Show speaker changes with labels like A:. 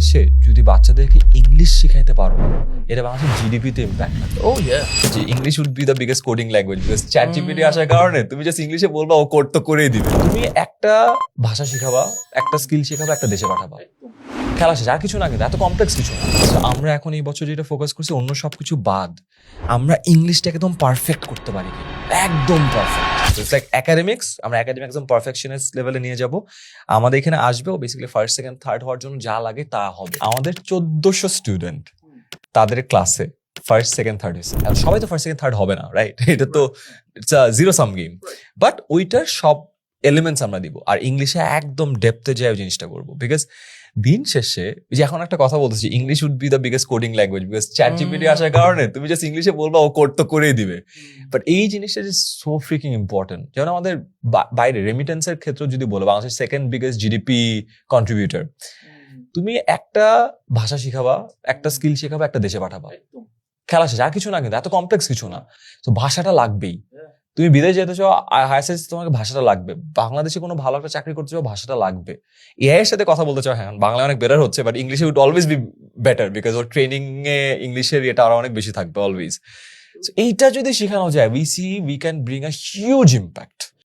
A: বাংলাদেশে যদি বাচ্চাদেরকে ইংলিশ শিখাইতে পারো, এটা বাংলাদেশের জিডিপিতে ইম্প্যাক্ট হবে।
B: Oh yeah.
A: যে English would be the biggest coding language, because chat GPT আসার কারণে তুমি জাস্ট ইংলিশে বলবা, ও কোড তো করেই দিবে। তুমি একটা ভাষা শিখাবা, একটা স্কিল শিখাবা, একটা দেশে পাঠাবা, খেলা শেষ। আর কিছু না, কিন্তু এত কমপ্লেক্স কিছু না। So, আমরা এখন এই বছর যেটা ফোকাস করছি, অন্য সবকিছু বাদ, আমরা ইংলিশটা একদম পারফেক্ট করতে পারি কি, একদম পারফেক্ট। ইটস লাইক একাডেমিক্স, আমরা একাডেমিক একদম পারফেকশনিস্ট লেভেলে নিয়ে যাব। আমাদের এখানে আসবে ও বেসিক্যালি ফার্স্ট সেকেন্ড থার্ড হওয়ার জন্য যা লাগে তা হবে। আমাদের 1400 স্টুডেন্ট, তাদের ক্লাসে ফার্স্ট সেকেন্ড থার্ড হয়েছে। সবাই তো ফার্স্ট সেকেন্ড থার্ড হবে না, রাইট? এটা তো it's a zero sum game. But ওইটার সব এলিমেন্টস আমরা দিব, আর ইংলিশে একদম ডেপথে যায় ওই জিনিসটা করবো। বিকজ দিন শেষে যে এখন একটা কথা বলতেছি, English would be the biggest coding language, because chat GPT আসার কারণে তুমি জাস্ট ইংলিশে বলবা, ও কোড তো করেই দিবে। বাট এই জিনিসটা ইজ সো ফ্রিকিং ইম্পর্টেন্ট। যেমন আমাদের বাইরে রেমিটেন্সের ক্ষেত্রে যদি বলো, বাংলাদেশের সেকেন্ড বিগেস্ট জিডিপি কন্ট্রিবিউটর, তুমি একটা ভাষা শিখাবা, একটা স্কিল শিখাবা, একটা দেশে পাঠাবা, খেলা শেষ। আর কিছু না, কিন্তু এত কমপ্লেক্স কিছু না। তো ভাষাটা লাগবেই। তুমি বিদেশ যেতে চাও, হায়ার স্টাডিজ, তোমাকে ভাষাটা লাগবে। বাংলাদেশে কোনো ভালো একটা চাকরি করতে চাও, ভাষাটা লাগবে। এআই এর সাথে কথা বলতে চাও, হ্যাঁ বাংলা অনেক বেটার হচ্ছে, বাট ইংলিশে would always be better, because ওর ট্রেনিং এ ইংলিশের এটা আরো অনেক বেশি থাকবে অলওয়েজ। এইটা যদি শেখানো যায়, we can bring a huge impact.